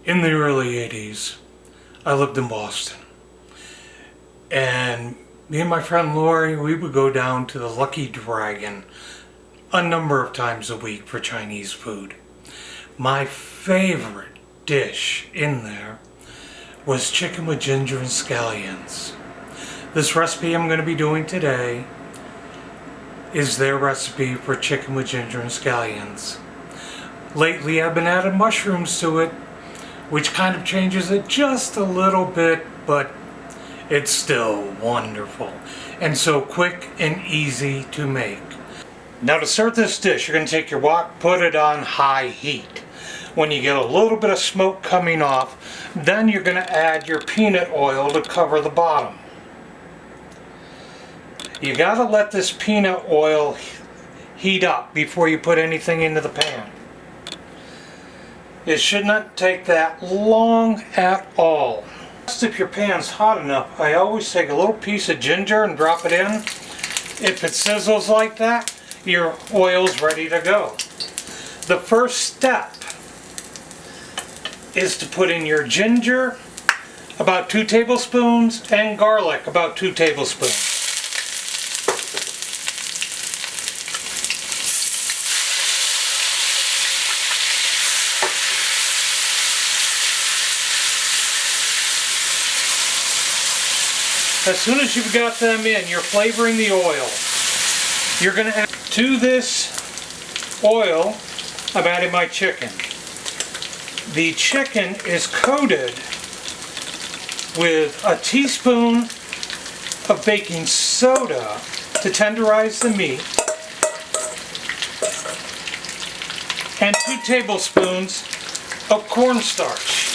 In the early 80s, I lived in Boston. And me and my friend Lori, we would go down to the Lucky Dragon a number of times a week for Chinese food. My favorite dish in there was chicken with ginger and scallions. This recipe I'm going to be doing today is their recipe for chicken with ginger and scallions. Lately I've been adding mushrooms to it, which kind of changes it just a little bit, but it's still wonderful and so quick and easy to make. Now to start this dish, you're going to take your wok, put it on high heat. When you get a little bit of smoke coming off, then you're going to add your peanut oil to cover the bottom. You got to let this peanut oil heat up before you put anything into the pan. It should not take that long at all. If your pan's hot enough, I always take a little piece of ginger and drop it in. If it sizzles like that, your oil's ready to go. The first step is to put in your ginger, about 2 tablespoons, and garlic, about 2 tablespoons. As soon as you've got them in, you're flavoring the oil. You're going to add to this oil, I'm adding my chicken. The chicken is coated with a teaspoon of baking soda to tenderize the meat and 2 tablespoons of cornstarch.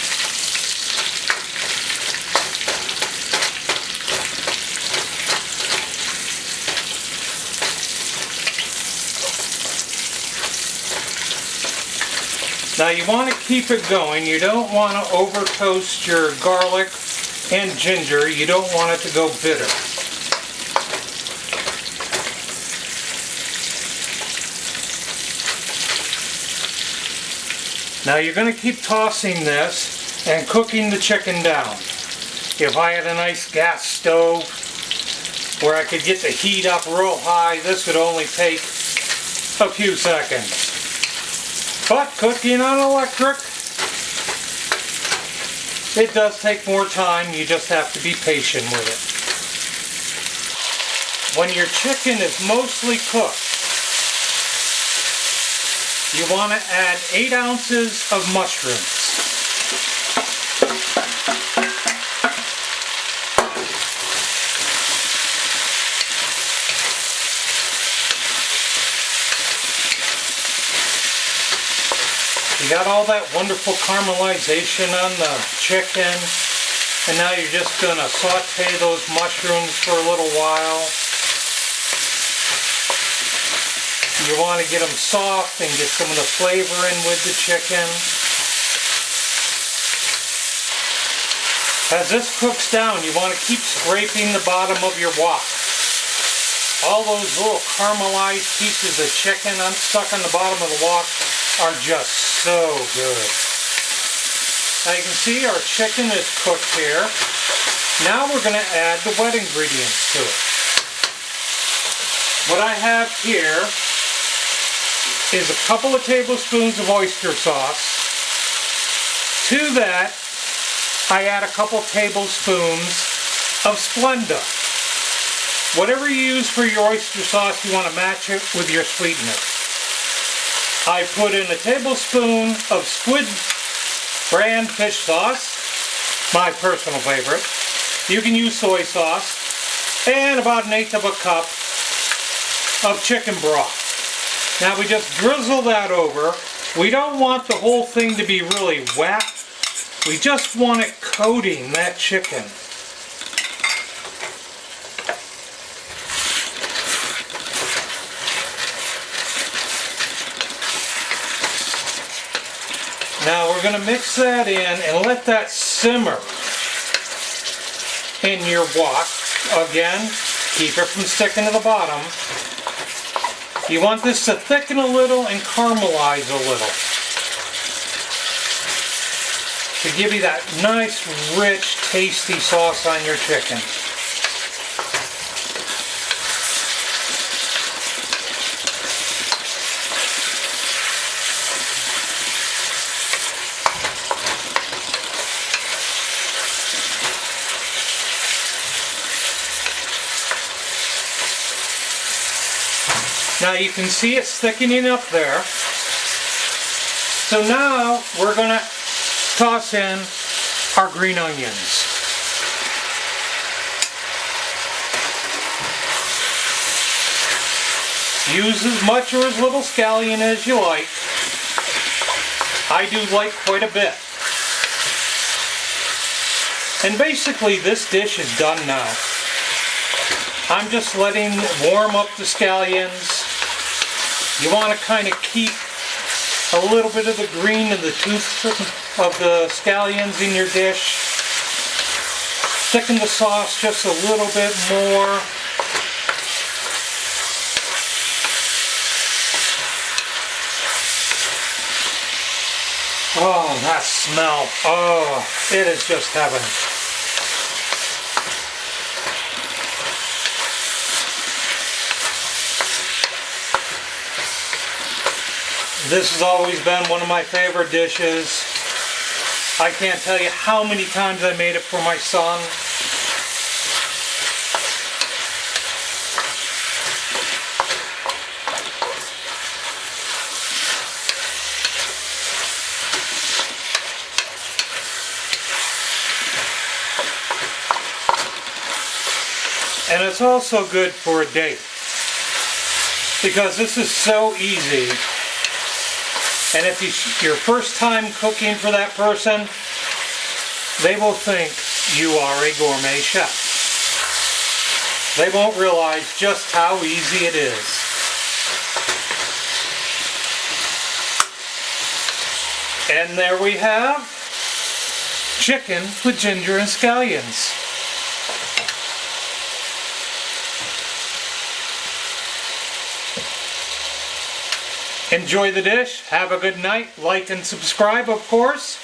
Now you want to keep it going. You don't want to over toast your garlic and ginger. You don't want it to go bitter. Now you're going to keep tossing this and cooking the chicken down. If I had a nice gas stove where I could get the heat up real high, this would only take a few seconds. But cooking on electric, it does take more time. You just have to be patient with it. When your chicken is mostly cooked, you want to add 8 ounces of mushrooms. You got all that wonderful caramelization on the chicken, and now you're just going to saute those mushrooms for a little while. You want to get them soft and get some of the flavor in with the chicken. As this cooks down, you want to keep scraping the bottom of your wok. All those little caramelized pieces of chicken unstuck on the bottom of the wok are just so good. Now you can see our chicken is cooked here. Now we're going to add the wet ingredients to it. What I have here is a couple of tablespoons of oyster sauce. To that, I add a couple tablespoons of Splenda. Whatever you use for your oyster sauce, you want to match it with your sweetener. I put in a tablespoon of squid brand fish sauce, my personal favorite. You can use soy sauce, and about 1/8 of a cup of chicken broth. Now we just drizzle that over. We don't want the whole thing to be really wet. We just want it coating that chicken. Now we're going to mix that in and let that simmer in your wok. Again, keep it from sticking to the bottom. You want this to thicken a little and caramelize a little. to give you that nice, rich, tasty sauce on your chicken. Now you can see it thickening up there. So now we're going to toss in our green onions. Use as much or as little scallion as you like. I do like quite a bit. And basically this dish is done now. I'm just letting it warm up the scallions. You want to kind of keep a little bit of the green and the tooth of the scallions in your dish. Thicken the sauce just a little bit more. Oh, that smell. Oh, it is just heaven. This has always been one of my favorite dishes. I can't tell you how many times I made it for my son. And it's also good for a date, because this is so easy. And if your first time cooking for that person, they will think you are a gourmet chef. They won't realize just how easy it is. And there we have chicken with ginger and scallions. Enjoy the dish, have a good night, like and subscribe of course.